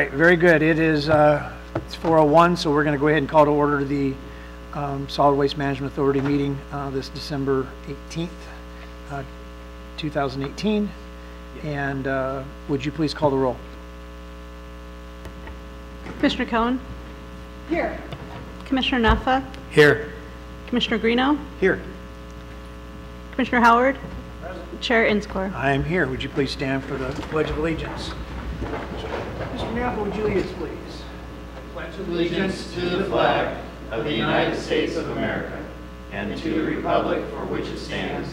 Right, very good. It is it's 4:01, so we're going to go ahead and call to order the Solid Waste Management Authority meeting this December 18th, 2018. And would you please call the roll? Commissioner Cohen? Here. Commissioner Naffa? Here. Commissioner Greeno? Here. Commissioner Howard? Present. Chair Inscore. I am here. Would you please stand for the Pledge of Allegiance? Mr. Naffa, would you lead us, please? Pledge allegiance to the flag of the United States of America and to the republic for which it stands,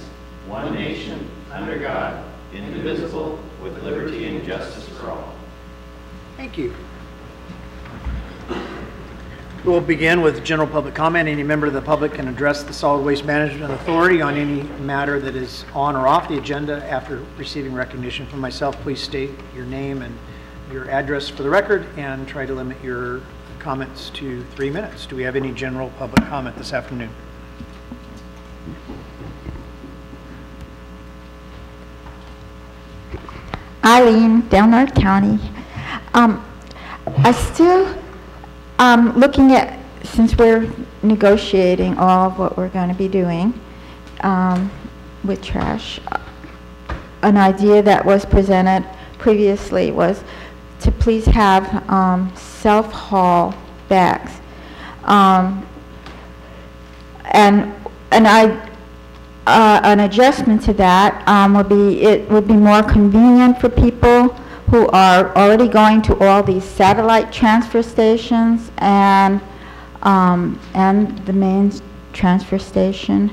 one nation, under God, indivisible, with liberty and justice for all. Thank you. We'll begin with general public comment. Any member of the public can address the Solid Waste Management Authority on any matter that is on or off the agenda. After receiving recognition from myself, please state your name and your address for the record and try to limit your comments to 3 minutes. Do we have any general public comment this afternoon? Eileen, Del Norte County. I still looking at, since we're negotiating all of what we're going to be doing with trash, an idea that was presented previously was to please have self-haul bags. And an adjustment to that would be more convenient for people who are already going to all these satellite transfer stations and the main transfer station,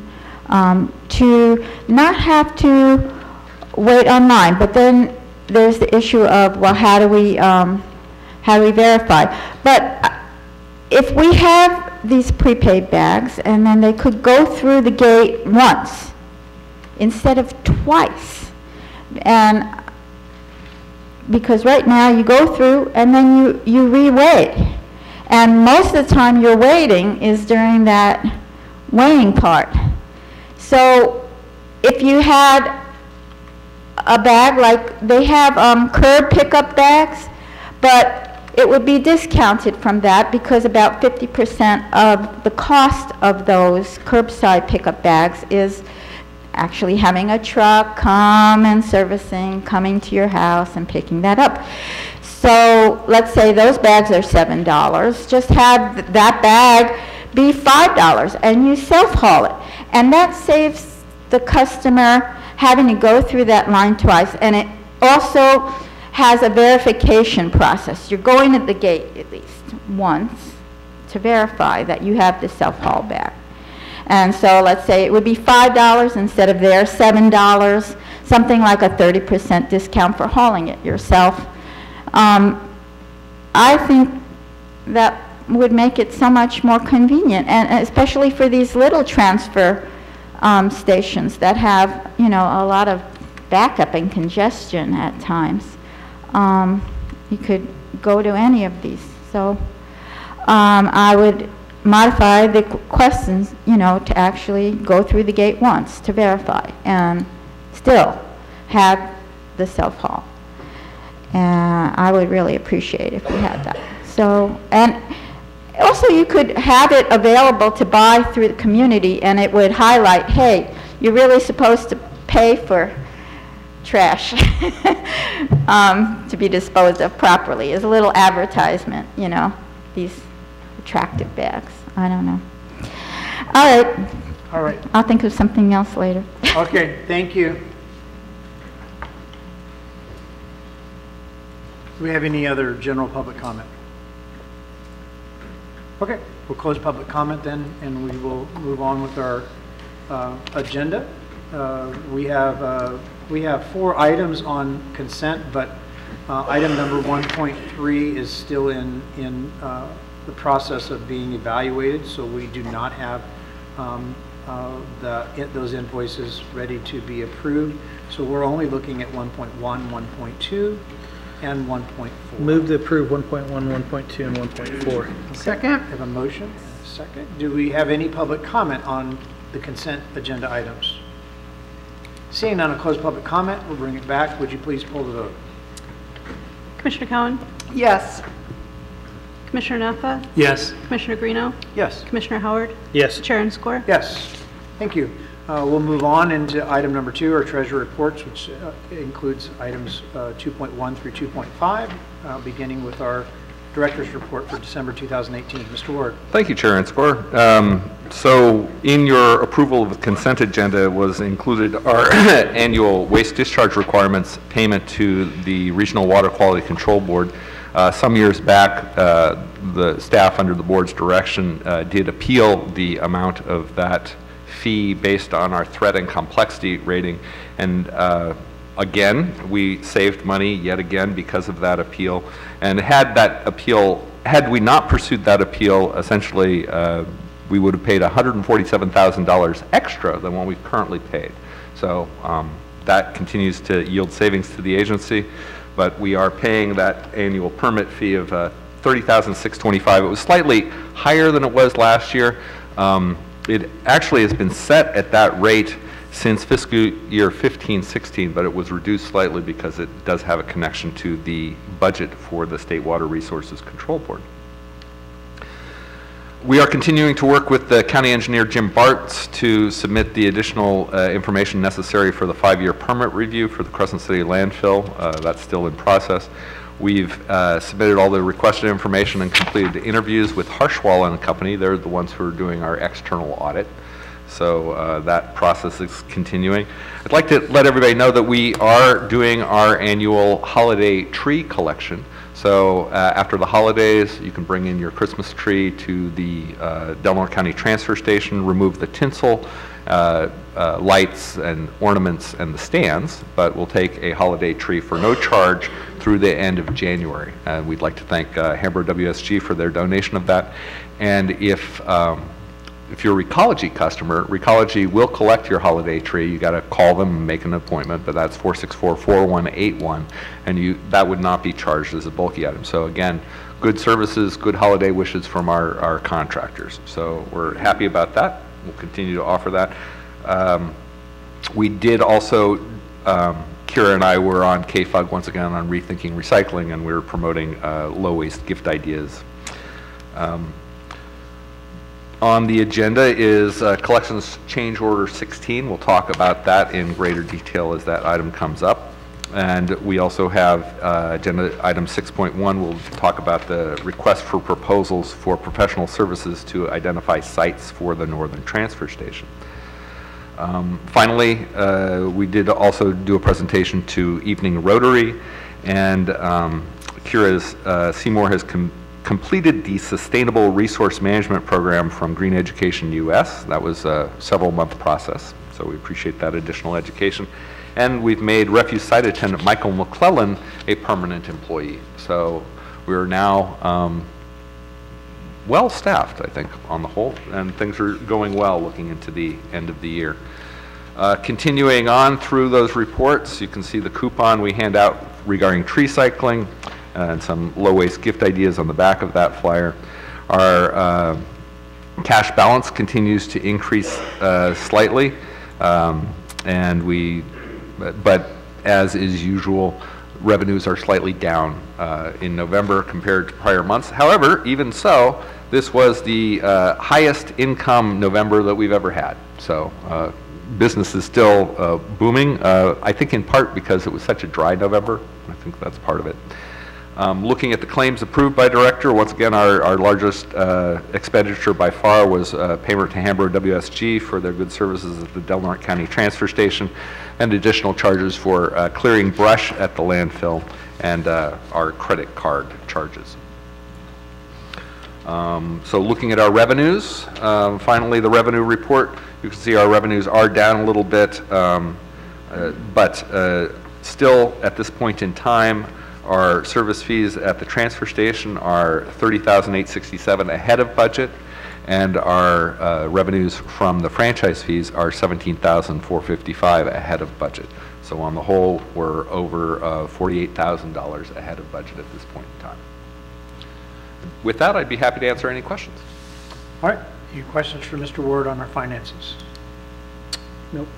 to not have to wait online. But then there's the issue of, well, how do we verify? But if we have these prepaid bags and then they could go through the gate once instead of twice, and because right now you go through and then you re-weigh, and most of the time you're waiting is during that weighing part. So if you had a bag, like they have curb pickup bags, but it would be discounted from that because about 50% of the cost of those curbside pickup bags is actually having a truck come and servicing, coming to your house and picking that up. So let's say those bags are $7. Just have that bag be $5 and you self-haul it. And that saves the customer having to go through that line twice. And it also has a verification process. You're going at the gate at least once to verify that you have the self-haul bag. And so let's say it would be $5 instead of their $7, something like a 30% discount for hauling it yourself. I think that would make it so much more convenient, and especially for these little transfer stations that have, you know, a lot of backup and congestion at times. You could go to any of these. So I would modify the questions, you know, to actually go through the gate once to verify and still have the self-haul. And I would really appreciate if we had that. So, and also you could have it available to buy through the community, and it would highlight, hey, you're really supposed to pay for trash to be disposed of properly, as a little advertisement, you know, these attractive bags. I don't know. All right. All right. I'll think of something else later. Okay, thank you. Do we have any other general public comment? Okay, we'll close public comment then, and we will move on with our agenda. We have 4 items on consent, but item number 1.3 is still in the process of being evaluated, so we do not have those invoices ready to be approved. So we're only looking at 1.1, 1.2, and 1.4. Move to approve 1.1, 1.2, and 1.4. Okay. Second. We have a motion and a second. Do we have any public comment on the consent agenda items? Seeing none, I'll close public comment. We'll bring it back. Would you please pull the vote? Commissioner Cohen? Yes. Commissioner Naffa? Yes. Commissioner Greeno? Yes. Commissioner Howard? Yes. Chair Enscore? Yes. Thank you. We'll move on into item number 2, our treasurer reports, which includes items 2.1 through 2.5, beginning with our director's report for December 2018. Mr. Ward. Thank you, Chair Enscore. So in your approval of the consent agenda was included our annual waste discharge requirements payment to the Regional Water Quality Control Board. Some years back, the staff under the board's direction did appeal the amount of that fee based on our threat and complexity rating. And again, we saved money yet again because of that appeal. And had we not pursued that appeal, essentially we would have paid $147,000 extra than what we've currently paid. So that continues to yield savings to the agency, but we are paying that annual permit fee of $30,625. It was slightly higher than it was last year. It actually has been set at that rate since fiscal year 15-16, but it was reduced slightly because it does have a connection to the budget for the State Water Resources Control Board. We are continuing to work with the county engineer Jim Bartz to submit the additional information necessary for the 5-year permit review for the Crescent City landfill. That's still in process. We've submitted all the requested information and completed the interviews with Harshwall and Company. They're the ones who are doing our external audit. So that process is continuing. I'd like to let everybody know that we are doing our annual holiday tree collection. So after the holidays, you can bring in your Christmas tree to the Delaware County Transfer Station, remove the tinsel, lights and ornaments and the stands, but we'll take a holiday tree for no charge through the end of January. And we'd like to thank Hambro WSG for their donation of that. And if you're a Recology customer, Recology will collect your holiday tree. You got to call them and make an appointment, but that's 464-4181, and that would not be charged as a bulky item. So again, good services, good holiday wishes from our contractors. So we're happy about that. We'll continue to offer that. We did also, Kira and I were on KFUG once again on Rethinking Recycling, and we were promoting low waste gift ideas. On the agenda is collections change order 16. We'll talk about that in greater detail as that item comes up. And we also have agenda item 6.1. We'll talk about the request for proposals for professional services to identify sites for the Northern Transfer Station. Finally, we did also do a presentation to Evening Rotary, and Kira Seymour has completed the Sustainable Resource Management Program from Green Education US. That was a several-month process, so we appreciate that additional education. And we've made Refuse Site Attendant Michael McClellan a permanent employee. So we're now well-staffed, I think, on the whole, and things are going well looking into the end of the year. Continuing on through those reports, you can see the coupon we hand out regarding tree cycling, and some low waste gift ideas on the back of that flyer. Our cash balance continues to increase slightly, but as is usual, revenues are slightly down in November compared to prior months. However, even so, this was the highest income November that we've ever had. So business is still booming, I think in part because it was such a dry November. I think that's part of it. Looking at the claims approved by Director, once again, our largest expenditure by far was payment to Hambro WSG for their good services at the Delaware County Transfer Station, and additional charges for clearing brush at the landfill and our credit card charges. So looking at our revenues, finally the revenue report, you can see our revenues are down a little bit, but still at this point in time, our service fees at the transfer station are $30,867 ahead of budget, and our revenues from the franchise fees are $17,455 ahead of budget. So on the whole, we're over $48,000 ahead of budget at this point in time. With that, I'd be happy to answer any questions. All right. Any questions for Mr. Ward on our finances? Nope.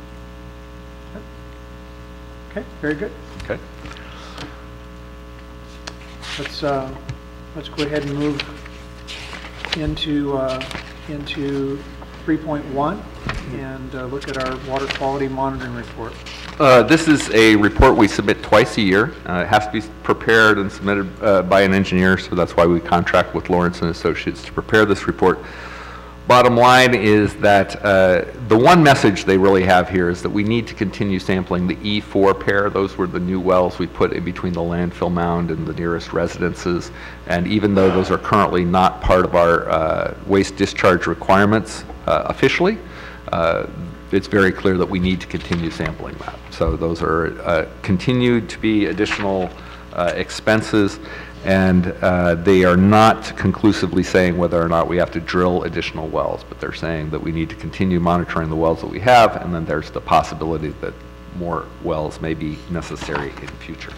Okay, very good. Okay. let's go ahead and move into 3.1 and look at our water quality monitoring report. This is a report we submit twice a year. It has to be prepared and submitted by an engineer, so that's why we contract with Lawrence and Associates to prepare this report. Bottom line is that the one message they really have here is that we need to continue sampling the E4 pair. Those were the new wells we put in between the landfill mound and the nearest residences. And even though those are currently not part of our waste discharge requirements officially, it's very clear that we need to continue sampling that. So those are continued to be additional expenses, and they are not conclusively saying whether or not we have to drill additional wells, but they're saying that we need to continue monitoring the wells that we have, and then there's the possibility that more wells may be necessary in the future.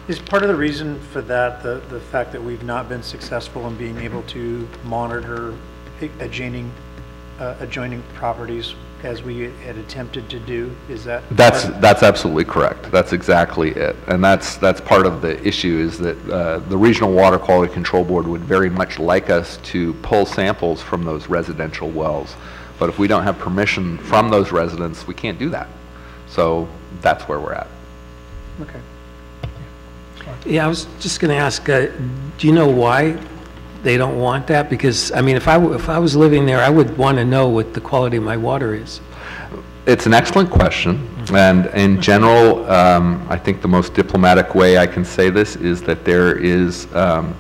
Is part of the reason for that the fact that we've not been successful in being able to monitor adjoining properties as we had attempted to do? Is that? That's absolutely correct. That's exactly it. And that's part of the issue, is that the Regional Water Quality Control Board would very much like us to pull samples from those residential wells. But if we don't have permission from those residents, we can't do that. So that's where we're at. Okay. Yeah, I was just going to ask, do you know why they don't want that? Because, I mean, if I was living there, I would want to know what the quality of my water is. It's an excellent question, and in general, I think the most diplomatic way I can say this is that there is, the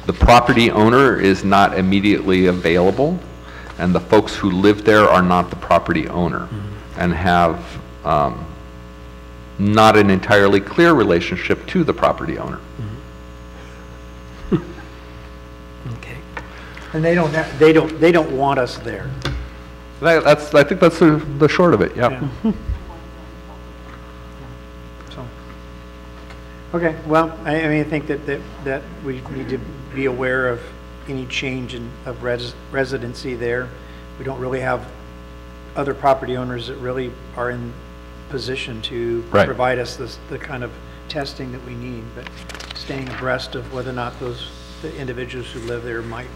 property owner is not immediately available, and the folks who live there are not the property owner, and have not an entirely clear relationship to the property owner. Okay. And they don't want us there. I think that's the short of it, yeah. So, okay, well, I mean, I think that we need to be aware of any change of residency there. We don't really have other property owners that really are in position to provide us the kind of testing that we need, but staying abreast of whether or not the individuals who live there might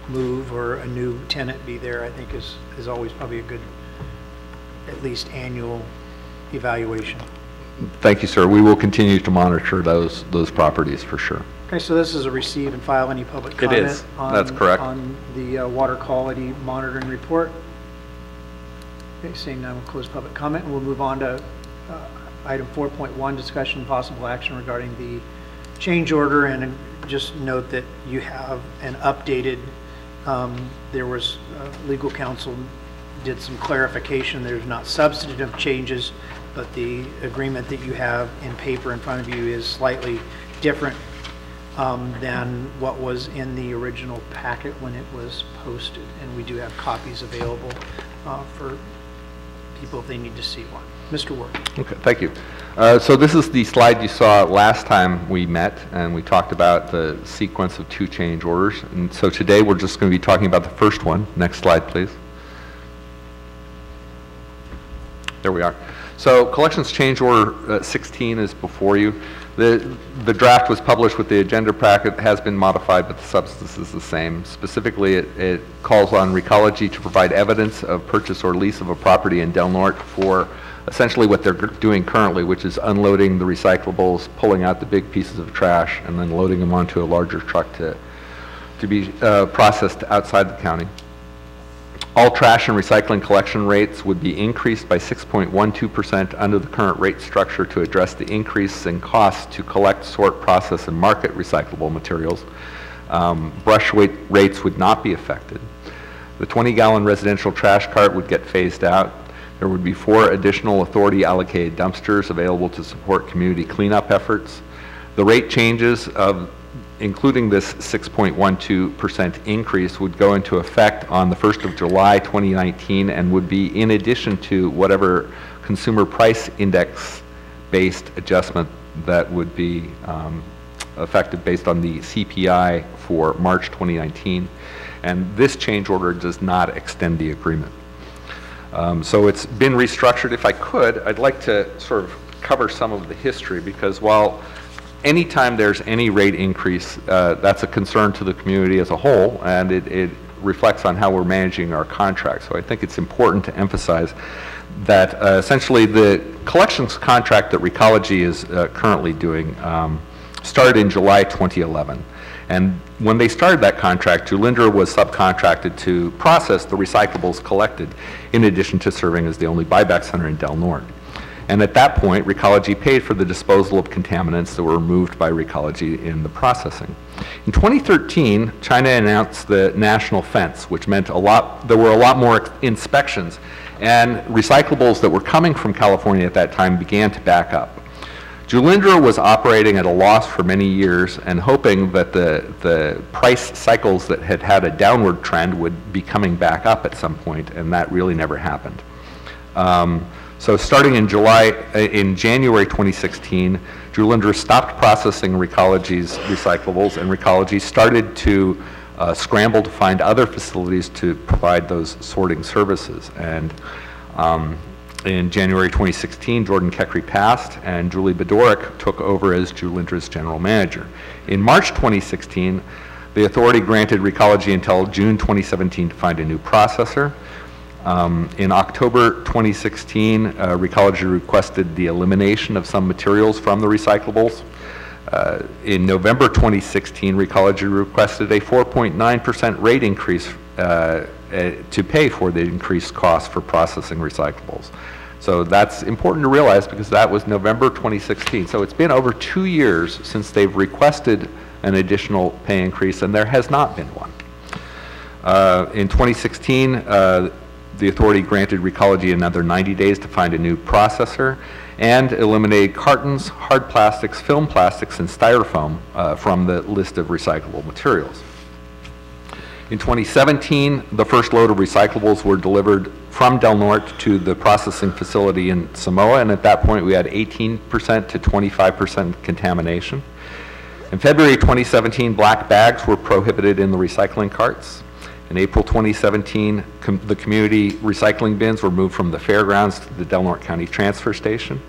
move or a new tenant be there, I think is always probably a good, at least annual evaluation. Thank you, sir. We will continue to monitor those properties for sure. Okay, so this is a receive and file any public comment. It is. That's correct. On the water quality monitoring report. Okay, seeing none, we'll close public comment, and we'll move on to item 4.1, discussion and possible action regarding the change order. And just note that you have an updated, there was legal counsel did some clarification. There's not substantive changes, but the agreement that you have in paper in front of you is slightly different than what was in the original packet when it was posted. And we do have copies available for people if they need to see one. Mr. Ward. Okay, thank you. So this is the slide you saw last time we met, and we talked about the sequence of 2 change orders. And so today we're just going to be talking about the first one. Next slide, please. There we are. So collections change order 16 is before you. The draft was published with the agenda packet, has been modified, but the substance is the same. Specifically, it calls on Recology to provide evidence of purchase or lease of a property in Del Norte for essentially what they're doing currently, which is unloading the recyclables, pulling out the big pieces of trash, and then loading them onto a larger truck to be processed outside the county. All trash and recycling collection rates would be increased by 6.12% under the current rate structure to address the increase in costs to collect, sort, process, and market recyclable materials. Brush weight rates would not be affected. The 20-gallon residential trash cart would get phased out. There would be 4 additional authority-allocated dumpsters available to support community cleanup efforts. The rate changes including this 6.12% increase would go into effect on the 1st of July 2019 and would be in addition to whatever consumer price index based adjustment that would be affected based on the CPI for March 2019. And this change order does not extend the agreement. So it's been restructured. If I could, I'd like to sort of cover some of the history, because while anytime there's any rate increase, that's a concern to the community as a whole, and it reflects on how we're managing our contracts. So I think it's important to emphasize that essentially the collections contract that Recology is currently doing started in July 2011. And when they started that contract, Julindra was subcontracted to process the recyclables collected, in addition to serving as the only buyback center in Del Norte. And at that point, Recology paid for the disposal of contaminants that were removed by Recology in the processing. In 2013, China announced the national fence, which meant there were a lot more inspections, and recyclables that were coming from California at that time began to back up. Julindra was operating at a loss for many years and hoping that the price cycles that had had a downward trend would be coming back up at some point, and that really never happened. So starting in January 2016, Julindra stopped processing Recology's recyclables, and Recology started to scramble to find other facilities to provide those sorting services. And in January 2016, Jordan Kekri passed, and Julie Bedorick took over as Julindra's general manager. In March 2016, the authority granted Recology until June 2017 to find a new processor. In October 2016, Recology requested the elimination of some materials from the recyclables. In November 2016, Recology requested a 4.9% rate increase to pay for the increased cost for processing recyclables. So that's important to realize because that was November 2016. So it's been over 2 years since they've requested an additional pay increase, and there has not been one. In 2016, the authority granted Recology another 90 days to find a new processor and eliminated cartons, hard plastics, film plastics, and styrofoam from the list of recyclable materials. In 2017, the first load of recyclables were delivered from Del Norte to the processing facility in Samoa, and at that point we had 18% to 25% contamination. In February 2017, black bags were prohibited in the recycling carts. In April 2017, the community recycling bins were moved from the fairgrounds to the Del Norte County Transfer Station.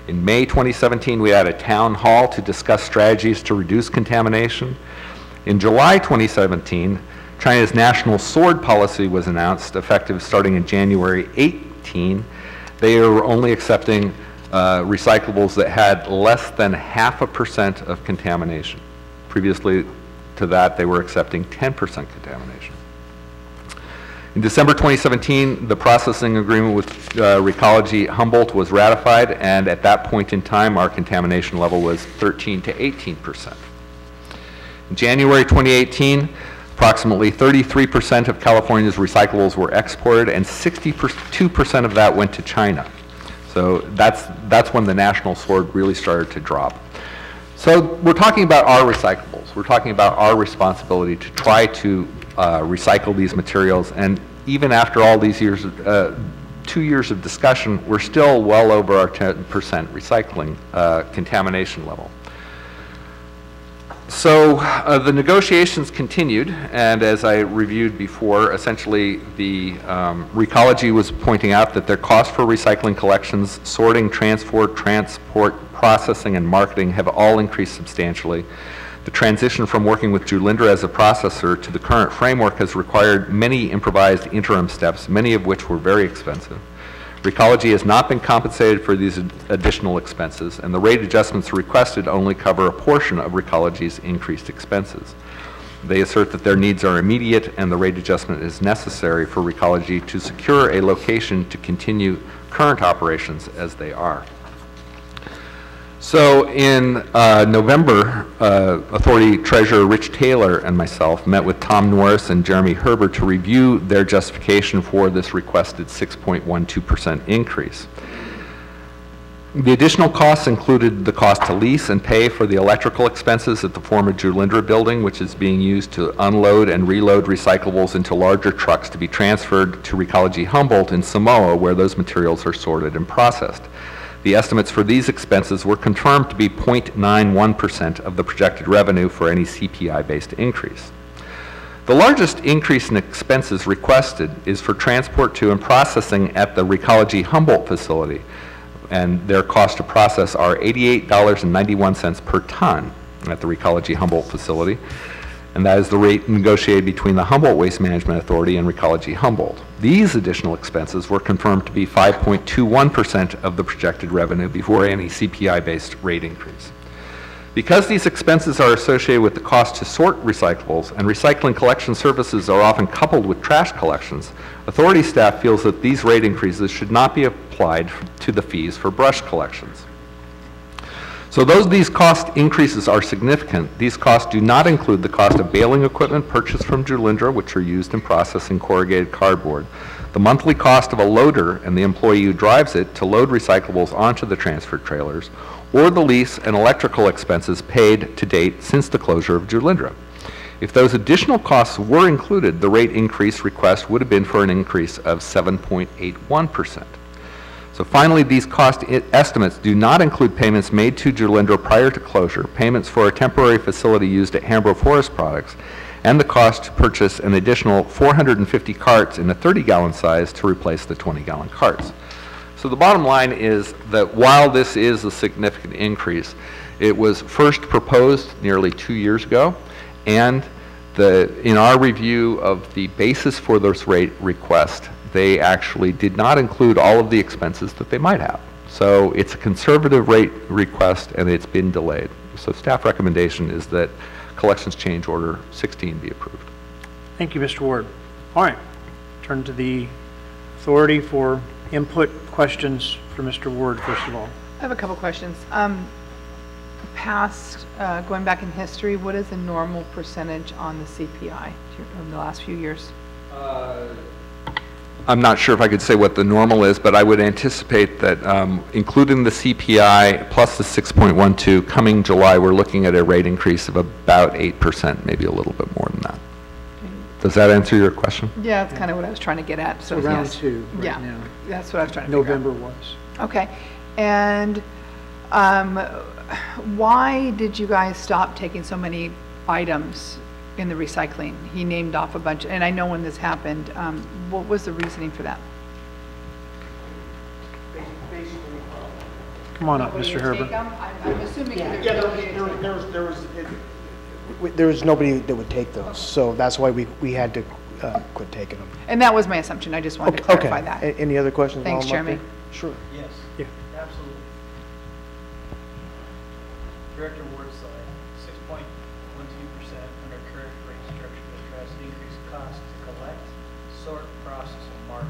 In May 2017, we had a town hall to discuss strategies to reduce contamination. In July 2017, China's national sword policy was announced, effective starting in January 18. They are only accepting recyclables that had less than 0.5% of contamination. Previously to that, they were accepting 10% contamination. In December 2017, the processing agreement with Recology Humboldt was ratified, and at that point in time, our contamination level was 13 to 18%. In January 2018, approximately 33% of California's recyclables were exported, and 62% of that went to China. So that's when the national sword really started to drop. So we're talking about our recyclables. We're talking about our responsibility to try to recycle these materials, and even after all these years, 2 years of discussion, we're still well over our 10% recycling contamination level. So the negotiations continued, and as I reviewed before, essentially the Recology was pointing out that their cost for recycling collections, sorting, transport, processing, and marketing have all increased substantially. The transition from working with Julindra as a processor to the current framework has required many improvised interim steps, many of which were very expensive. Recology has not been compensated for these additional expenses, and the rate adjustments requested only cover a portion of Recology's increased expenses. They assert that their needs are immediate and the rate adjustment is necessary for Recology to secure a location to continue current operations as they are. So in November, Authority Treasurer Rich Taylor and myself met with Tom Norris and Jeremy Herbert to review their justification for this requested 6.12% increase. The additional costs included the cost to lease and pay for the electrical expenses at the former Julindra building, which is being used to unload and reload recyclables into larger trucks to be transferred to Recology Humboldt in Samoa, where those materials are sorted and processed. The estimates for these expenses were confirmed to be 0.91% of the projected revenue for any CPI-based increase. The largest increase in expenses requested is for transport to and processing at the Recology Humboldt facility. and their cost to process are $88.91 per ton at the Recology Humboldt facility, and that is the rate negotiated between the Humboldt Waste Management Authority and Recology Humboldt. These additional expenses were confirmed to be 5.21% of the projected revenue before any CPI-based rate increase. Because these expenses are associated with the cost to sort recyclables, and recycling collection services are often coupled with trash collections, authority staff feels that these rate increases should not be applied to the fees for brush collections. So these cost increases are significant. These costs do not include the cost of baling equipment purchased from Julindra, which are used in processing corrugated cardboard, the monthly cost of a loader and the employee who drives it to load recyclables onto the transfer trailers, or the lease and electrical expenses paid to date since the closure of Julindra. If those additional costs were included, the rate increase request would have been for an increase of 7.81%. So finally, these cost estimates do not include payments made to Julindra prior to closure, payments for a temporary facility used at Hambro Forest Products, and the cost to purchase an additional 450 carts in a 30-gallon size to replace the 20-gallon carts. So the bottom line is that while this is a significant increase, it was first proposed nearly 2 years ago, and in our review of the basis for this rate request, they actually did not include all of the expenses that they might have. So it's a conservative rate request, and it's been delayed. So staff recommendation is that collections change order 16 be approved. Thank you, Mr. Ward. All right, turn to the authority for input. Questions for Mr. Ward, first of all. I have a couple questions. Going back in history, what is the normal percentage on the CPI over the last few years? I'm not sure if I could say what the normal is, but I would anticipate that including the CPI plus the 6.12 coming July, we're looking at a rate increase of about 8%, maybe a little bit more than that. Does that answer your question? Yeah, that's kind of what I was trying to get at. So round yes. 2 right yeah, now. That's what I was trying to figure November out. was. Okay. And why did you guys stop taking so many items in the recycling? He named off a bunch, and I know when this happened. What was the reasoning for that? Come on up, Mr. Herbert. I'm assuming there was nobody that would take those, so that's why we had to quit taking them. And that was my assumption. I just wanted to clarify that. Any other questions? Thanks, while I'm up Jeremy. there? Sure. Yes. Yeah. Absolutely. Director Wardslide, 6.12% under current rate structure to address increased costs to collect, sort, process, and market.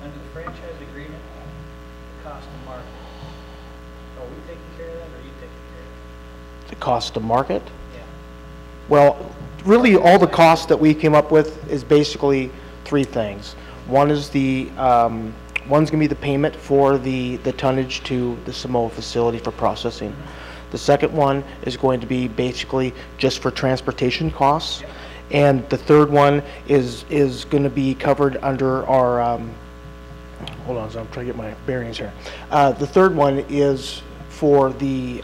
Under the franchise agreement, the cost to market. Are we taking care of that, or are you taking care of that? The cost to market? Yeah. Well, really, all the costs that we came up with is basically 3 things. One is one's going to be the payment for the tonnage to the Samoa facility for processing. The second one is going to be basically just for transportation costs. And the third one is going to be covered under our, hold on, so I'm trying to get my bearings here. The third one is for the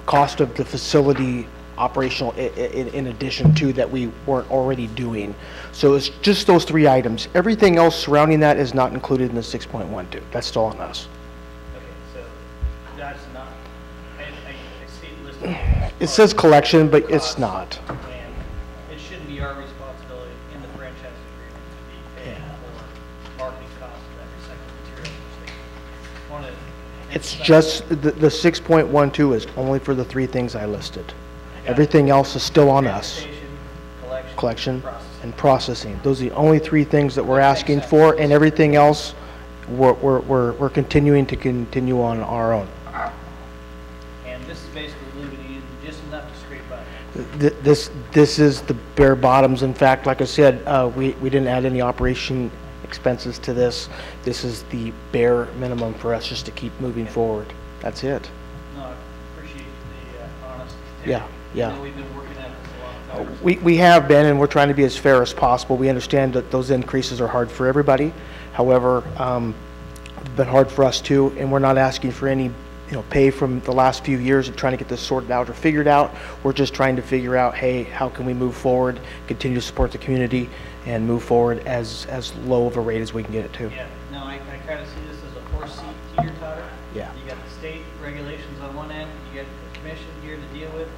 cost of the facility operational in addition to that we weren't already doing. So it's just those 3 items. Everything else surrounding that is not included in the 6.12. That's still on us. Okay, so that's not, I see it listed. It says collection, but it's not. And it shouldn't be our responsibility in the franchise agreement to be paying for marketing costs of that recycled material. It's just, the 6.12 is only for the 3 things I listed. Everything else is still on us. Collection and processing. Those are the only 3 things that we're asking for, and everything else we're continuing on our own. And this is basically leaving you just enough to scrape by. This is the bare bottoms. In fact, like I said, we didn't add any operation expenses to this. This is the bare minimum for us just to keep moving forward. That's it. No, I appreciate the honesty. Yeah. I know we've been working at this a long time. We have been, and we're trying to be as fair as possible. We understand that those increases are hard for everybody. However, it's been hard for us too, and we're not asking for any pay from the last few years of trying to get this sorted out or figured out. We're just trying to figure out, hey, how can we move forward, continue to support the community, and move forward as low of a rate as we can get it to. Yeah, no, I kind of see this as a horse seat teeter-totter. Yeah. You got the state regulations on one end, you got the commission here to deal with.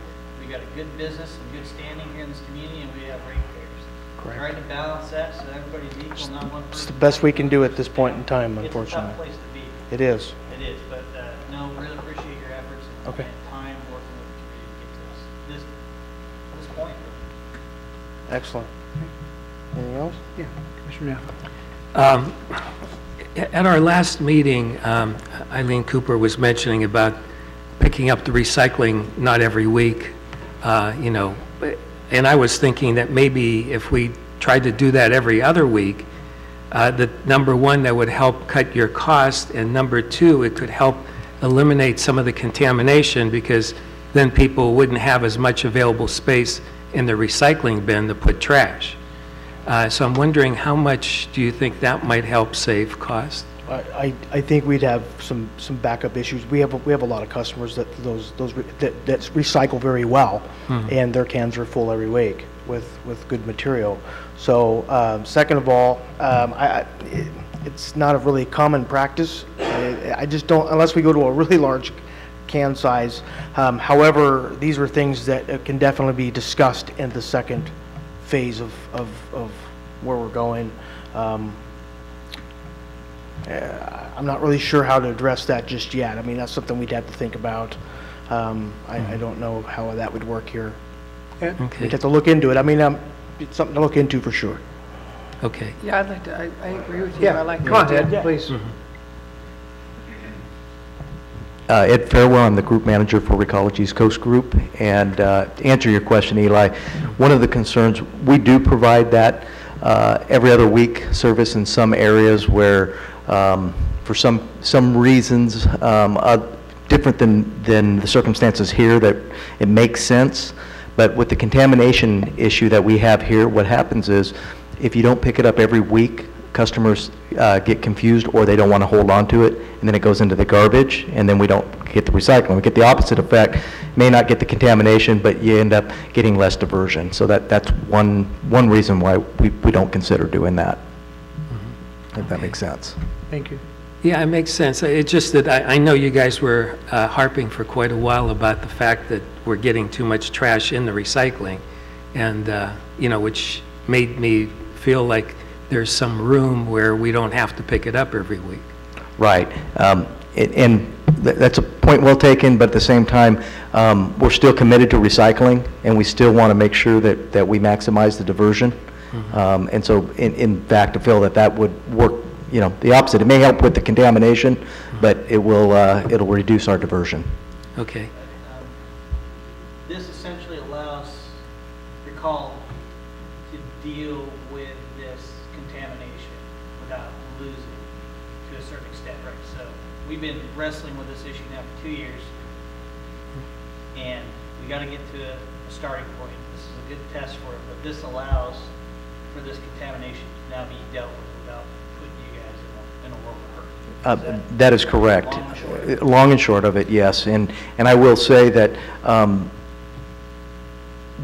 We got a good business and good standing here in this community, and we have ratepayers. Correct. Trying to balance that so everybody's equal, not one person. It's the best we can do at this point in time, It's a tough unfortunately. place to be. It is. It is, but no, really appreciate your efforts and Okay. and time working with the community to get to this point. Excellent. Anything else? Yeah, Commissioner Naffa. At our last meeting, Eileen Cooper was mentioning about picking up the recycling not every week, you know, and I was thinking that maybe if we tried to do that every other week, that number one, that would help cut your cost, and number two, it could help eliminate some of the contamination, because then people wouldn't have as much available space in the recycling bin to put trash. So I'm wondering, how much do you think that might help save cost? I think we'd have some backup issues. We have a lot of customers that that recycle very well, and their cans are full every week with good material. So second of all, it's not a really common practice. I just don't, unless we go to a really large can size. However, these are things that can definitely be discussed in the second phase of where we're going. I'm not really sure how to address that just yet. I mean, that's something we'd have to think about. I don't know how that would work here. Okay. We'd have to look into it. I mean, it's something to look into for sure. Okay. Yeah, I'd like to, I agree with you. I Yeah, like come on, the idea. Ed, please. Ed Fairwell, I'm the group manager for Recology East Coast Group. And to answer your question, Eli, one of the concerns, we do provide that every other week service in some areas where, for some reasons, different than the circumstances here, that it makes sense. But with the contamination issue that we have here, what happens is, if you don't pick it up every week, customers get confused, or they don't want to hold on to it, and then it goes into the garbage, and then we don't get the recycling. We get the opposite effect. May not get the contamination, but you end up getting less diversion. So that's one reason why we don't consider doing that. If that makes sense. Thank you. Yeah, it makes sense. It's just that I know you guys were harping for quite a while about the fact that we're getting too much trash in the recycling, and you know, which made me feel like there's some room where we don't have to pick it up every week. Right. And that's a point well taken, but at the same time, we're still committed to recycling, and we still want to make sure that we maximize the diversion. And so, in fact, I feel that would work, you know, the opposite. It may help with the contamination, but it'll reduce our diversion. Okay. This essentially allows Recall to deal with this contamination without losing to a certain extent, right? So we've been wrestling with this issue now for 2 years, and we got to get to a starting point. This is a good test for it, but this allows for this contamination to now be dealt with without putting you guys in a world of hurt. That is correct. Long and short of it, yes. And I will say that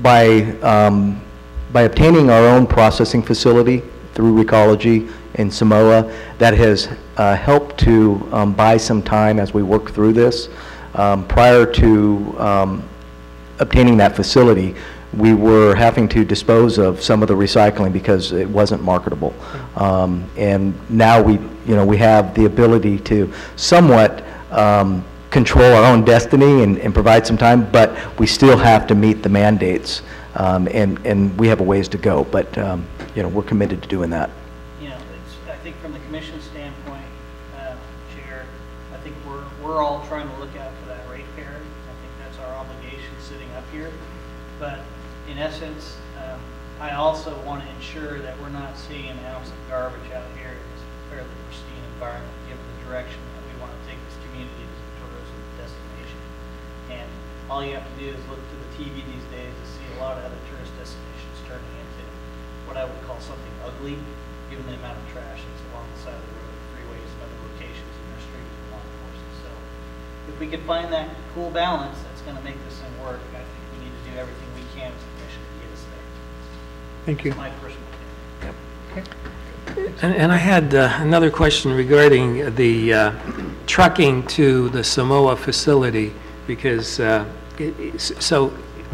by obtaining our own processing facility through Recology in Samoa, that has helped to buy some time as we work through this. Prior to obtaining that facility, we were having to dispose of some of the recycling because it wasn't marketable. And now we have the ability to somewhat control our own destiny and provide some time, but we still have to meet the mandates. And we have a ways to go, but we're committed to doing that. You know, I think from the commission standpoint, Chair, I think we're all trying to look out for that ratepayer. I think that's our obligation sitting up here. But in essence, I also want to ensure that we're not seeing an ounce of garbage out here in this fairly pristine environment, given the direction that we want to take this community as a tourism destination. And all you have to do is look to the TV these days to see a lot of other tourist destinations turning into what I would call something ugly, given the amount of trash that's along the side of the road, freeways, and other locations in their streets and law enforcement. So if we could find that cool balance that's going to make this thing work, I think we need to do everything we can as a commission to get us there. Thank you. That's my personal opinion. Okay. And I had another question regarding the trucking to the Samoa facility, because, so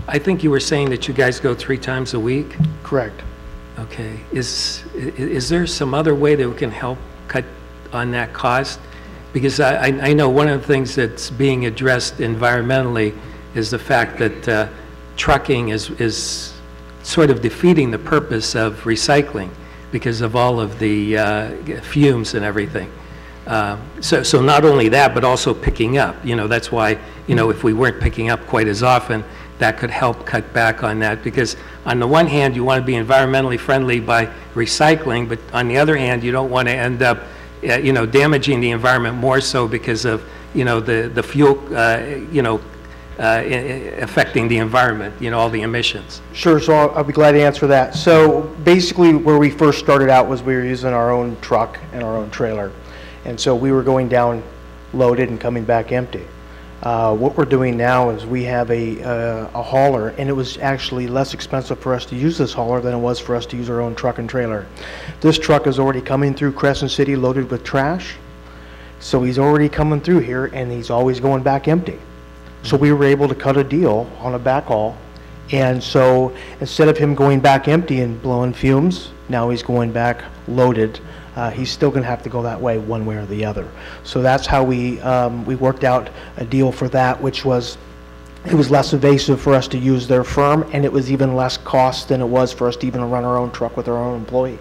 I think you were saying that you guys go 3 times a week? Correct. Okay. Is there some other way that we can help cut on that cost? Because I know one of the things that's being addressed environmentally is the fact that trucking is sort of defeating the purpose of recycling because of all of the fumes and everything. So not only that, but also picking up. You know, that's why, you know, if we weren't picking up quite as often, that could help cut back on that. Because on the one hand, you want to be environmentally friendly by recycling, but on the other hand, you don't want to end up, you know, damaging the environment more so because of, you know, the fuel, you know, affecting the environment, you know, all the emissions. Sure, so I'll be glad to answer that. So basically, where we first started out was we were using our own truck and our own trailer. And so we were going down loaded and coming back empty. What we're doing now is we have a hauler, and it was actually less expensive for us to use this hauler than it was for us to use our own truck and trailer. This truck is already coming through Crescent City loaded with trash. So he's already coming through here, and he's always going back empty. So we were able to cut a deal on a backhaul, and so instead of him going back empty and blowing fumes, now he's going back loaded. He's still going to have to go that way one way or the other. So that's how we worked out a deal for that, which was, it was less evasive for us to use their firm, and it was even less cost than it was for us to even run our own truck with our own employee.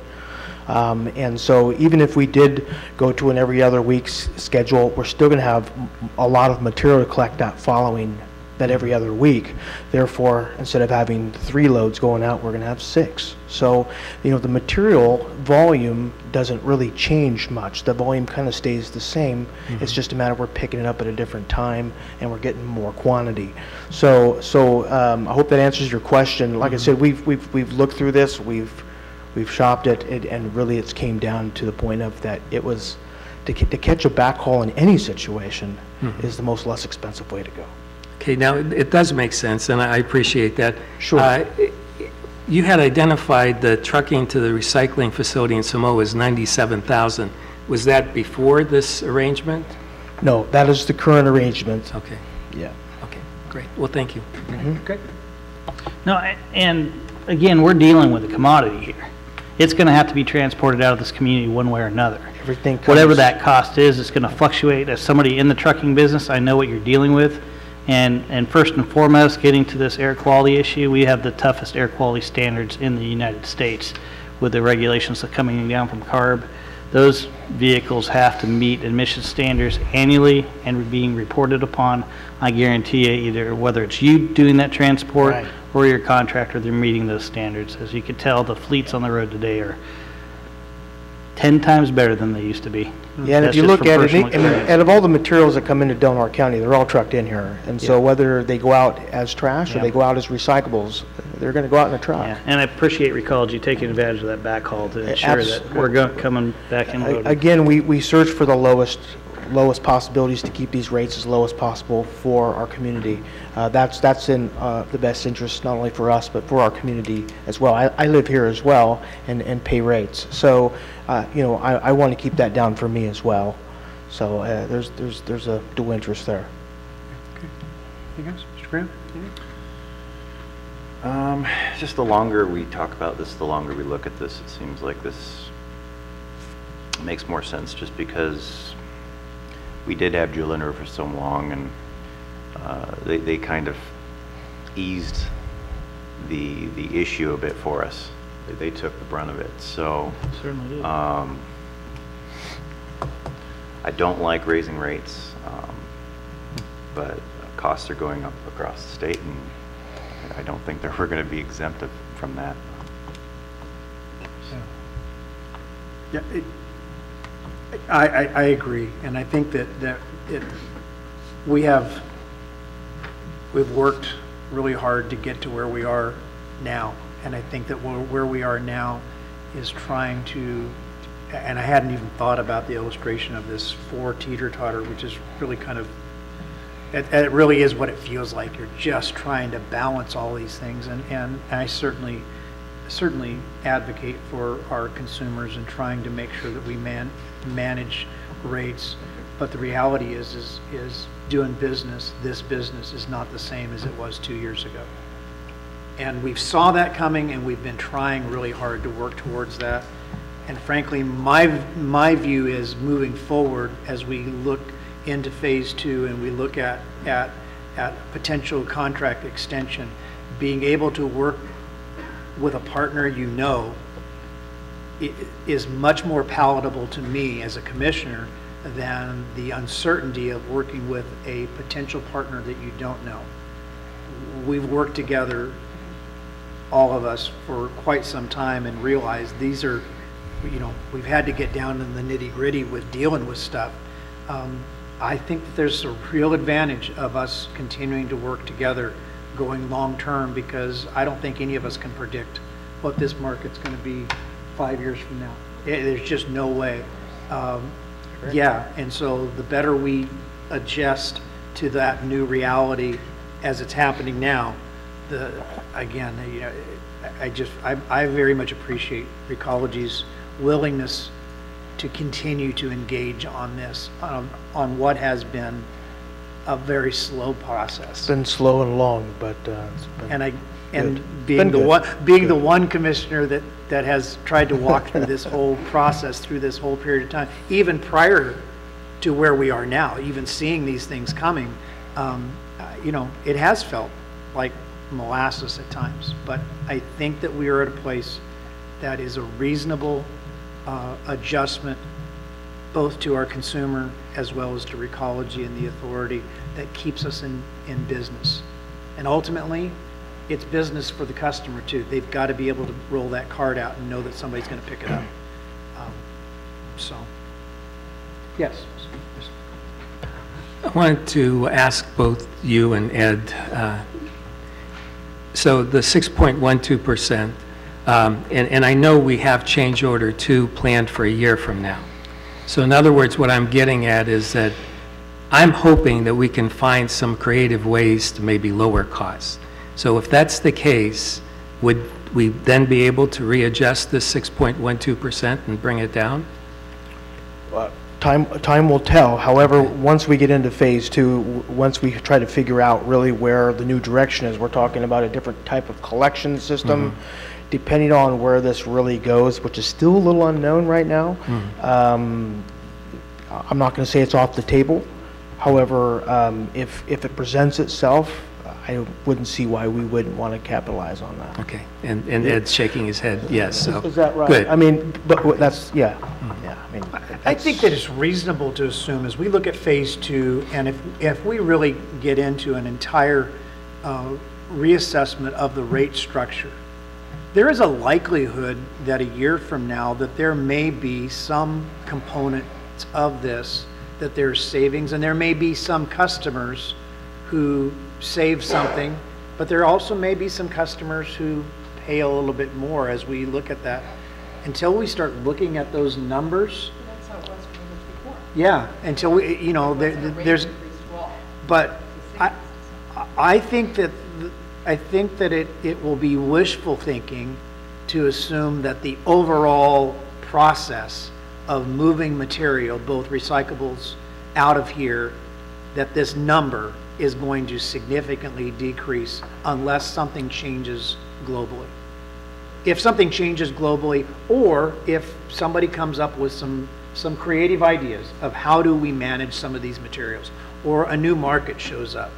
And so even if we did go to an every other week's schedule, we're still going to have a lot of material to collect that following that every other week. Therefore, instead of having 3 loads going out, we're going to have 6. So, you know, the material volume doesn't really change much. The volume kind of stays the same. It's just a matter of we're picking it up at a different time and we're getting more quantity. So I hope that answers your question. Like I said, we've looked through this. We've shopped it, and really it's came down to the point of that it was to catch a backhaul in any situation is the most less expensive way to go. Okay, now it does make sense, and I appreciate that. Sure. You had identified the trucking to the recycling facility in Samoa as $97,000. Was that before this arrangement? No, that is the current arrangement. Okay. Yeah. Okay, great. Well, thank you. Okay. No, and again, we're dealing with a commodity here. It's going to have to be transported out of this community one way or another. Everything comes, Whatever that cost is, it's going to fluctuate. As somebody in the trucking business, I know what you're dealing with. And first and foremost, getting to this air quality issue, we have the toughest air quality standards in the United States with the regulations that are coming down from CARB. Those vehicles have to meet emission standards annually and being reported upon. I guarantee you, either whether it's you doing that transport Right. or your contractor, they're meeting those standards. As you can tell, the fleets on the road today are 10 times better than they used to be. Yeah, and if That's you just look from at it, personal I mean, experience. out of all the materials that come into Delmar County, they're all trucked in here. And so whether they go out as trash or Yeah. they go out as recyclables, they're going to go out in a truck. Yeah, and I appreciate Recology taking advantage of that backhaul to ensure that Abs- we're coming back in loaded. Again, we search for the lowest possibilities to keep these rates as low as possible for our community. That's in the best interest, not only for us, but for our community as well. I live here as well and pay rates. So, you know, I want to keep that down for me as well. So there's a dual interest there. Anything else? Mr. Graham? Just the longer we talk about this, the longer we look at this, it seems like this makes more sense just because we did have Jewel River for so long, and they kind of eased the issue a bit for us. They took the brunt of it. So Certainly did. I don't like raising rates, but costs are going up across the state, and I don't think that we're going to be exempt from that. Yeah, I agree, and I think that we've worked really hard to get to where we are now, and I think that where we are now is trying to, and I hadn't even thought about the illustration of this 4 teeter-totter, which is really kind of, it really is what it feels like. You're just trying to balance all these things, and I certainly certainly advocate for our consumers and trying to make sure that we manage rates. But the reality is doing business, this business is not the same as it was 2 years ago. And we saw that coming, and we've been trying really hard to work towards that. And frankly, my view is moving forward as we look into phase 2 and we look at potential contract extension, being able to work with a partner is much more palatable to me as a commissioner than the uncertainty of working with a potential partner that you don't know. We've worked together, all of us, for quite some time and realized these are, we've had to get down in the nitty-gritty with dealing with stuff. I think that there's a real advantage of us continuing to work together going long-term, because I don't think any of us can predict what this market's going to be 5 years from now. There's just no way. Yeah, and so the better we adjust to that new reality as it's happening now, I very much appreciate Recology's willingness to continue to engage on this, on what has been a very slow process. It's been slow and long, but it's been being the one commissioner that has tried to walk through this whole process, through this whole period of time, even prior to where we are now, even seeing these things coming, it has felt like molasses at times. But I think that we are at a place that is a reasonable adjustment, both to our consumer as well as to Recology and the authority, that keeps us in business. And ultimately, it's business for the customer too. They've got to be able to roll that card out and know that somebody's going to pick it up. So, yes. I wanted to ask both you and Ed, so the 6.12%, and I know we have change order 2 planned for a year from now. So in other words, what I'm getting at is that I'm hoping that we can find some creative ways to maybe lower costs. So if that's the case, would we then be able to readjust this 6.12% and bring it down? Time will tell. However, once we get into phase 2, once we try to figure out really where the new direction is, we're talking about a different type of collection system. Depending on where this really goes, which is still a little unknown right now. I'm not going to say it's off the table. However, if it presents itself, I wouldn't see why we wouldn't want to capitalize on that. Okay, and Ed's shaking his head, yes. So is that right? Good. I mean, but that's, yeah. I think that it's reasonable to assume as we look at phase 2, and if we really get into an entire reassessment of the rate structure, there is a likelihood that a year from now that there may be some components of this, that there's savings, and there may be some customers who save something, but there also may be some customers who pay a little bit more as we look at that. Until we start looking at those numbers, That's how it was before. yeah, until we, there's, but I think that it will be wishful thinking to assume that the overall process of moving material, both recyclables, out of here, that this number is going to significantly decrease unless something changes globally. If something changes globally, or if somebody comes up with some creative ideas of how do we manage some of these materials, or a new market shows up.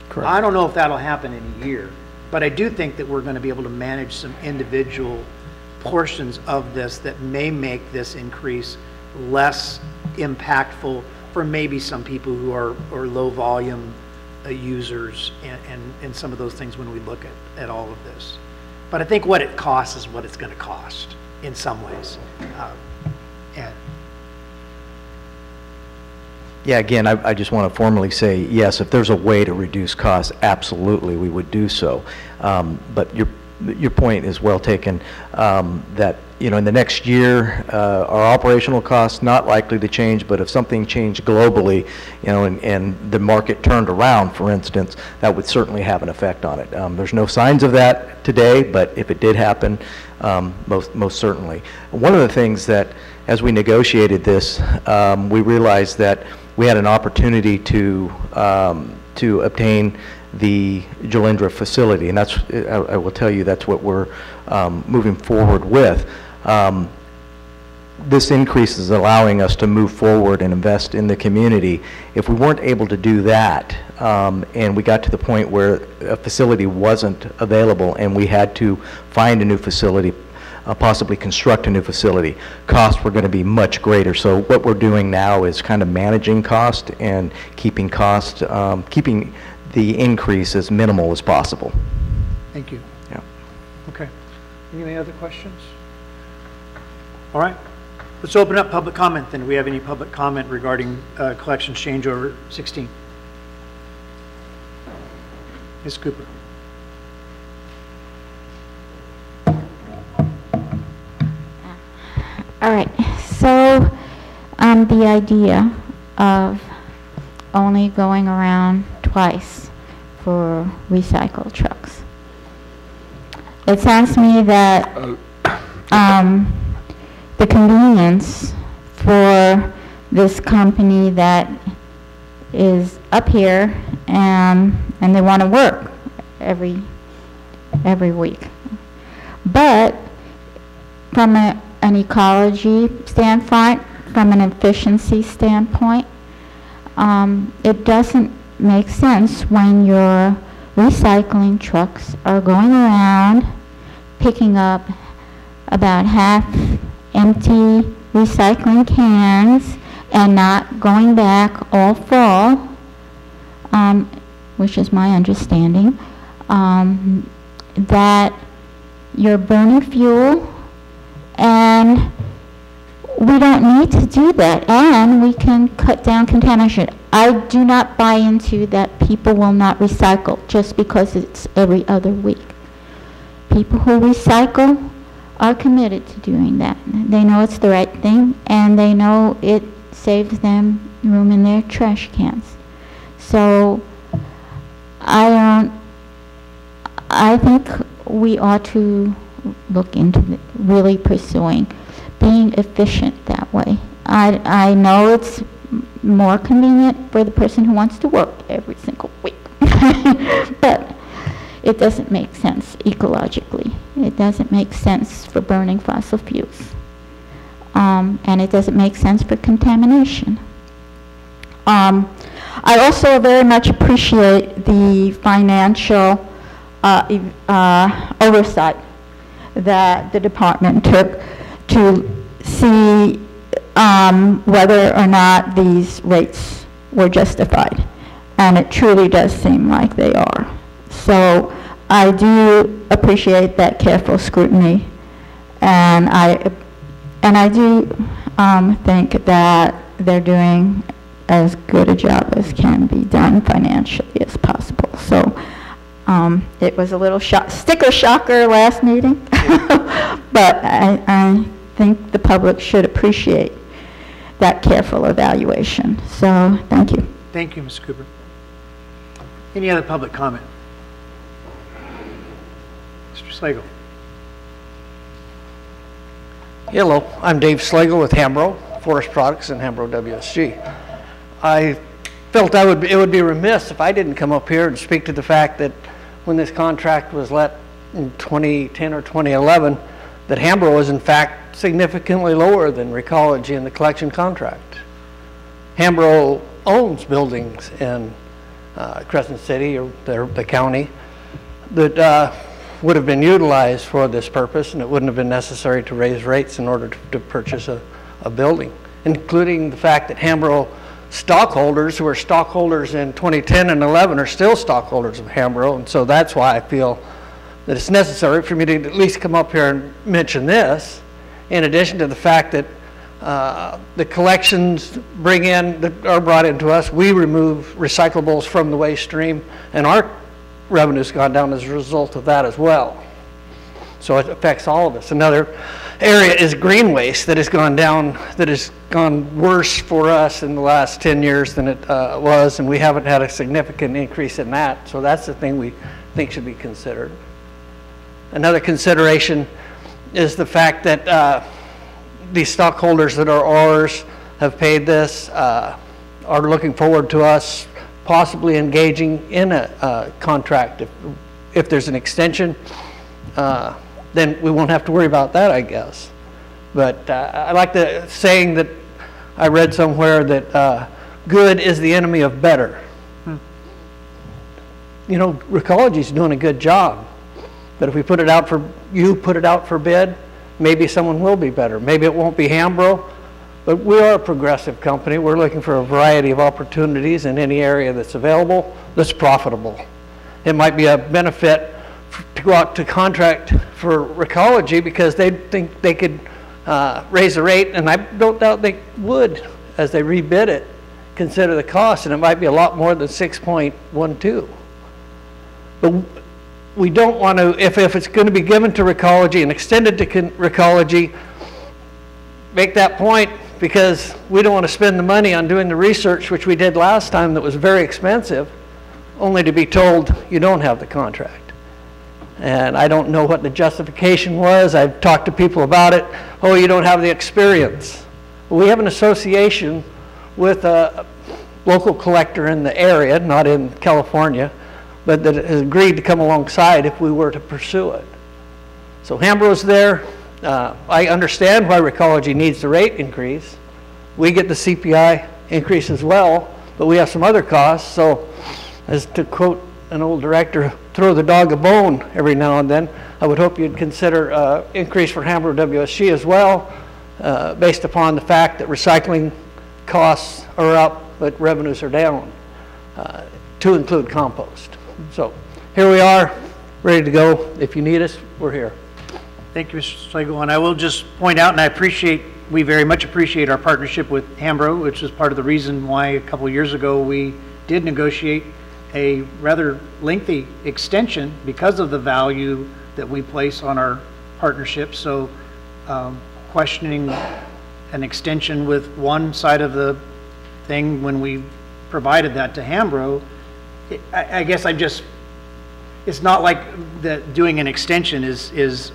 Correct. I don't know if that'll happen in a year, but I do think that we're going to be able to manage some individual portions of this that may make this increase less impactful for maybe some people who are low volume users and some of those things when we look at all of this. But I think what it costs is what it's going to cost in some ways. Yeah, again, I just want to formally say, yes, if there's a way to reduce costs, absolutely, we would do so. But your point is well taken, that you know, in the next year, our operational costs not likely to change, but if something changed globally, you know, and the market turned around, for instance, that would certainly have an effect on it. There's no signs of that today, but if it did happen, most certainly. One of the things that, as we negotiated this, we realized that we had an opportunity to obtain the Jalindra facility, and that's, I will tell you, that's what we're moving forward with. This increase is allowing us to move forward and invest in the community. If we weren't able to do that, and we got to the point where a facility wasn't available and we had to find a new facility, possibly construct a new facility, costs were going to be much greater. So what we're doing now is kind of managing cost and keeping cost, keeping the increase as minimal as possible. Thank you. Yeah. Okay. Any other questions? All right. Let's open up public comment then. Do we have any public comment regarding collections changeover 16? Ms. Cooper. All right, so the idea of only going around twice for recycle trucks. It sounds to me that the convenience for this company that is up here and they want to work every week. But from an ecology standpoint, from an efficiency standpoint, it doesn't make sense when your recycling trucks are going around picking up about half empty recycling cans and not going back all full, which is my understanding, that you're burning fuel, and we don't need to do that, and we can cut down contamination. I do not buy into that people will not recycle just because it's every other week. People who recycle are committed to doing that. They know it's the right thing, and they know it saves them room in their trash cans. So I think we ought to look into really pursuing being efficient that way. I know it's more convenient for the person who wants to work every single week, but it doesn't make sense ecologically. It doesn't make sense for burning fossil fuels, and it doesn't make sense for contamination. I also very much appreciate the financial oversight that the department took to see whether or not these rates were justified. And it truly does seem like they are. So I do appreciate that careful scrutiny, and I do think that they're doing as good a job as can be done financially as possible. So it was a little sticker shocker last meeting, but I think the public should appreciate that careful evaluation. So thank you. Thank you, Ms. Cooper. Any other public comment? Mr. Slagle. Hello, I'm Dave Slagle with Hambro Forest Products and Hambro WSG. I felt it would be remiss if I didn't come up here and speak to the fact that when this contract was let in 2010 or 2011, that Hambro was in fact significantly lower than Recology in the collection contract. Hambro owns buildings in Crescent City, or the county, that would have been utilized for this purpose, and it wouldn't have been necessary to raise rates in order to purchase a building, including the fact that Hambro stockholders who were stockholders in 2010 and 11 are still stockholders of Hambro, and so that's why I feel that it's necessary for me to at least come up here and mention this, in addition to the fact that the collections that are brought into us, we remove recyclables from the waste stream, and our revenue's gone down as a result of that as well. So it affects all of us. Another area is green waste that has gone down, that has gone worse for us in the last 10 years than it was, and we haven't had a significant increase in that. So that's the thing we think should be considered. Another consideration is the fact that these stockholders that are ours have paid this, are looking forward to us possibly engaging in a contract. If there's an extension, then we won't have to worry about that, I guess. But I like the saying that I read somewhere that good is the enemy of better. You know, Recology's doing a good job, but if we put it out for, you put it out for bid, maybe someone will be better. Maybe it won't be Hambro, but we are a progressive company. We're looking for a variety of opportunities in any area that's available that's profitable. It might be a benefit to go out to contract for Recology because they think they could raise the rate, and I don't doubt they would as they rebid it, consider the cost, and it might be a lot more than 6.12. But we don't want to, if it's going to be given to Recology and extended to Recology, make that point, because we don't want to spend the money on doing the research, which we did last time that was very expensive, only to be told you don't have the contract. And I don't know what the justification was. I've talked to people about it. Oh, you don't have the experience. Well, we have an association with a local collector in the area, not in California, but that has agreed to come alongside if we were to pursue it. So Hambro's there. I understand why Recology needs the rate increase. We get the CPI increase as well, but we have some other costs. So, as to quote an old director, throw the dog a bone every now and then. I would hope you'd consider increase for Hambro WSG as well, based upon the fact that recycling costs are up, but revenues are down, to include compost. So here we are, ready to go. If you need us, we're here. Thank you, Mr. Slagle. And I will just point out, and we very much appreciate our partnership with Hambro, which is part of the reason why a couple of years ago we did negotiate a rather lengthy extension because of the value that we place on our partnership. So questioning an extension with one side of the thing when we provided that to Hambro, I guess it's not like that doing an extension is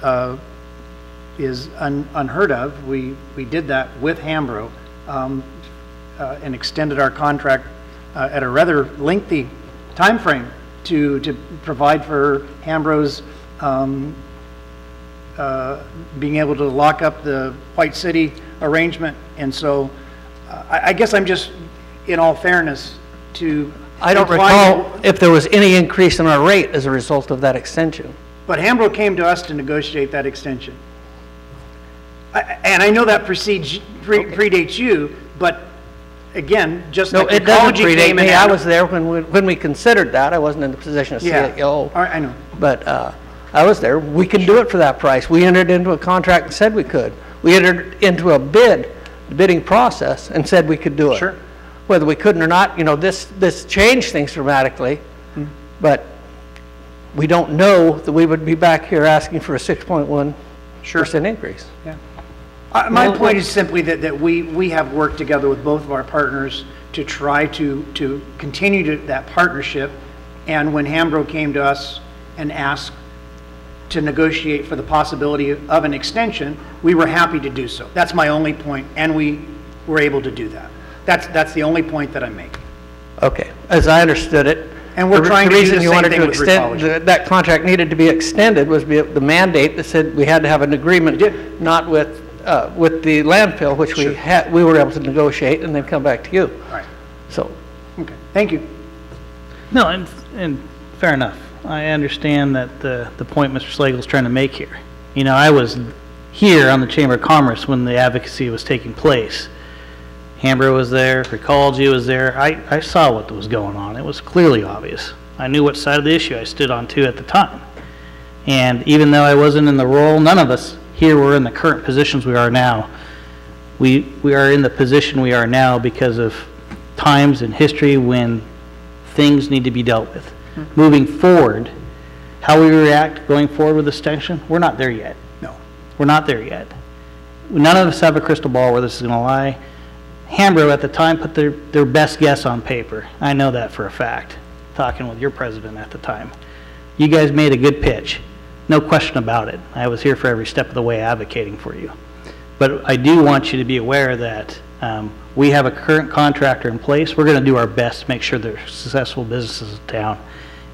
unheard of. We did that with Hambro and extended our contract at a rather lengthy time frame to provide for Hambro's being able to lock up the White City arrangement. And so I guess I'm just, in all fairness, to I don't recall if there was any increase in our rate as a result of that extension. But Hambro came to us to negotiate that extension. And I know that predates you, but again, just no, like it doesn't predate me. I out, was there when we considered that. I wasn't in the position of CEO. All right, I know. But I was there. We can do it for that price. We entered into a contract and said we could. We entered into a bidding process and said we could do it. Sure. Whether we couldn't or not, you know, this changed things dramatically, but we don't know that we would be back here asking for a 6.1% increase. Yeah. My point is simply that we have worked together with both of our partners to try to continue that partnership, and when Hambro came to us and asked to negotiate for the possibility of an extension, we were happy to do so. That's my only point, and we were able to do that. That's the only point that I'm making. Okay, as I understood it, and we're trying to do the same thing with Recology. That contract needed to be extended was the mandate that said we had to have an agreement, not with the landfill, which we were able to negotiate and then come back to you. Right. So. Okay. Thank you. No, and fair enough. I understand that the point Mr. Slagle is trying to make here. You know, I was here on the Chamber of Commerce when the advocacy was taking place. Hambro was there, Recology was there. I saw what was going on. It was clearly obvious. I knew what side of the issue I stood on too at the time. And even though I wasn't in the role, none of us here were in the current positions we are now. We are in the position we are now because of times in history when things need to be dealt with. Moving forward, how we react going forward with this extension, we're not there yet. No. We're not there yet. none of us have a crystal ball where this is going to lie. Hambro at the time put their best guess on paper. I know that for a fact, talking with your president at the time. You guys made a good pitch, no question about it. I was here for every step of the way advocating for you. But I do want you to be aware that we have a current contractor in place. We're going to do our best to make sure they're successful businesses in town.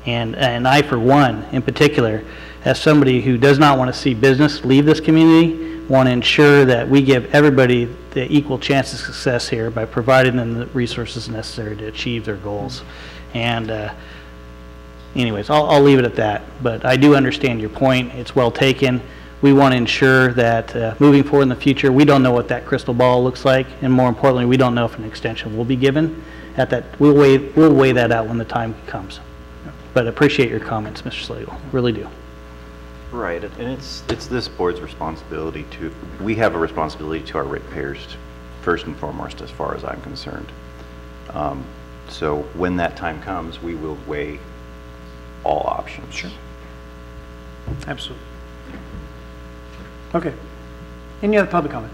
And I, for one, in particular, as somebody who does not want to see business leave this community, want to ensure that we give everybody the equal chance of success here by providing them the resources necessary to achieve their goals. And anyways, I'll leave it at that. But I do understand your point. It's well taken. We want to ensure that moving forward in the future, we don't know what that crystal ball looks like, and more importantly, we don't know if an extension will be given. At that, we'll weigh that out when the time comes. But I appreciate your comments, Mr. Slagle. Really do. Right, and it's this board's responsibility to, we have a responsibility to our ratepayers first and foremost as far as I'm concerned. So when that time comes, we will weigh all options. Sure. Absolutely. Okay. Any other public comment?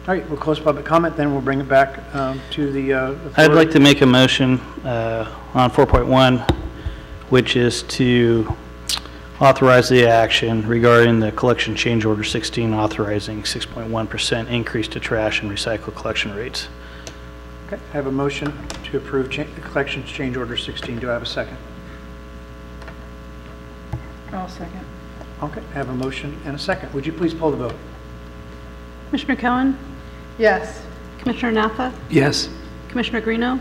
All right, we'll close public comment, then we'll bring it back to the I'd like to make a motion on 4.1, which is to authorize the action regarding the collection change order 16, authorizing 6.1% increase to trash and recycle collection rates. Okay, I have a motion to approve collection change order 16. Do I have a second? I'll second. Okay, I have a motion and a second. Would you please pull the vote? Commissioner Cowan? Yes. Commissioner Naffa? Yes. Commissioner Greeno?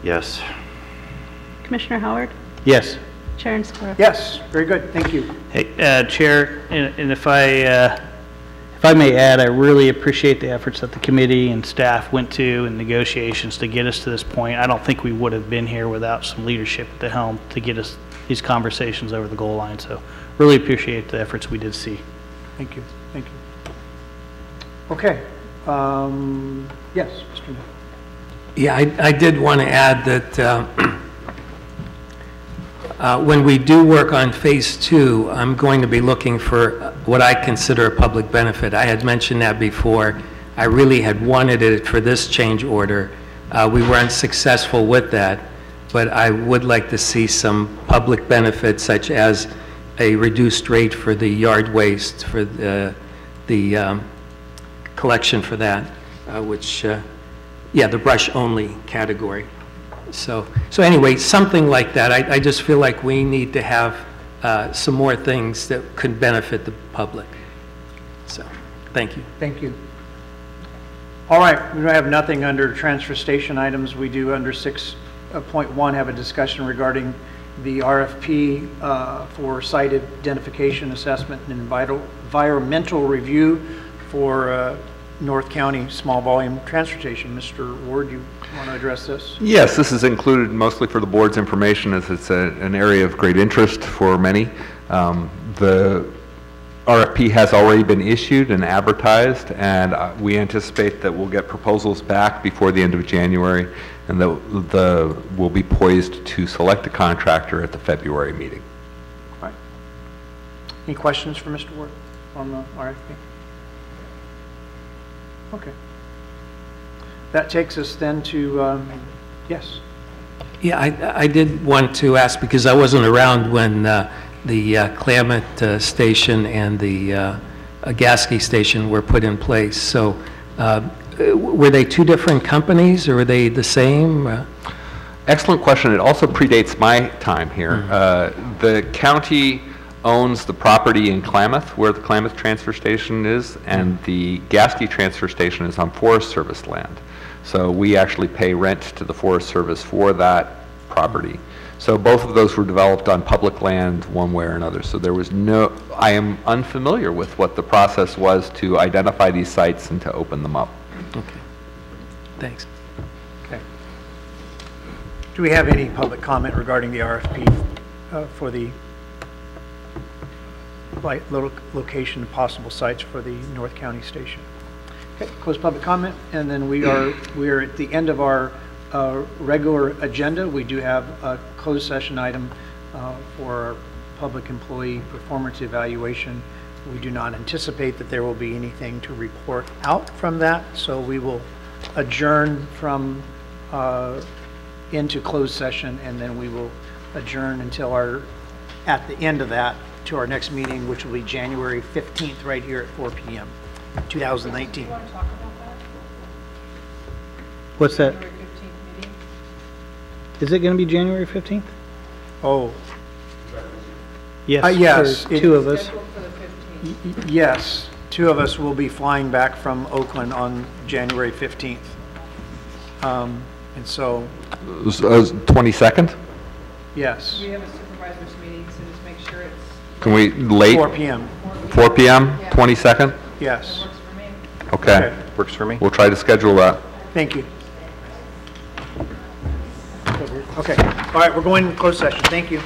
Yes. Commissioner Howard? Yes. Chair and Scora? Yes, very good. Thank you. Hey, Chair, and if I may add, I really appreciate the efforts that the committee and staff went to in negotiations to get us to this point. I don't think we would have been here without some leadership at the helm to get us these conversations over the goal line. So really appreciate the efforts we did see. Thank you. Thank you. Okay. Yes, Mr. Nick. Yeah, I did want to add that when we do work on Phase 2, I'm going to be looking for what I consider a public benefit. I had mentioned that before. I really had wanted it for this change order. We weren't successful with that, but I would like to see some public benefits such as a reduced rate for the yard waste, for the collection for that, the brush-only category. So anyway, something like that. I just feel like we need to have some more things that could benefit the public. So, thank you. Thank you. All right, we have nothing under transfer station items. We do under 6.1 have a discussion regarding the RFP for site identification, assessment, and environmental review for North County small volume transportation. Mr. Ward, you want to address this? Yes, this is included mostly for the board's information as it's an area of great interest for many. The RFP has already been issued and advertised, and we anticipate that we'll get proposals back before the end of January, and that we'll be poised to select a contractor at the February meeting. All right. Any questions for Mr. Ward on the RFP? Okay. That takes us then to, yes. Yeah, I did want to ask, because I wasn't around when the Klamath station and the Gasky station were put in place. So were they two different companies, or were they the same? Excellent question. It also predates my time here. The county owns the property in Klamath, where the Klamath transfer station is, and the Gasky transfer station is on Forest Service land. So we actually pay rent to the Forest Service for that property. So both of those were developed on public land one way or another. So there was no, I am unfamiliar with what the process was to identify these sites and to open them up. Okay, thanks. Okay. Do we have any public comment regarding the RFP for the location and possible sites for the North County station? Okay, close public comment, and then we are at the end of our regular agenda. We do have a closed session item for our public employee performance evaluation We do not anticipate that there will be anything to report out from that, so we will adjourn from, into closed session, and then we will adjourn until at the end of that, to our next meeting, which will be January 15th, right here at 4 p.m., 2019. What's that? Is it going to be January 15th? Oh, Yes. yes, for two of us. yes, two of us will be flying back from Oakland on January 15th. And so, 22nd? yes, We have a supervisors meeting, so just make sure it's, Can we, late? 4 p.m., 4 p.m., 22nd? yes. works for me. Okay. Works for me. We'll try to schedule that. Thank you. Okay, all right, we're going into closed session. Thank you.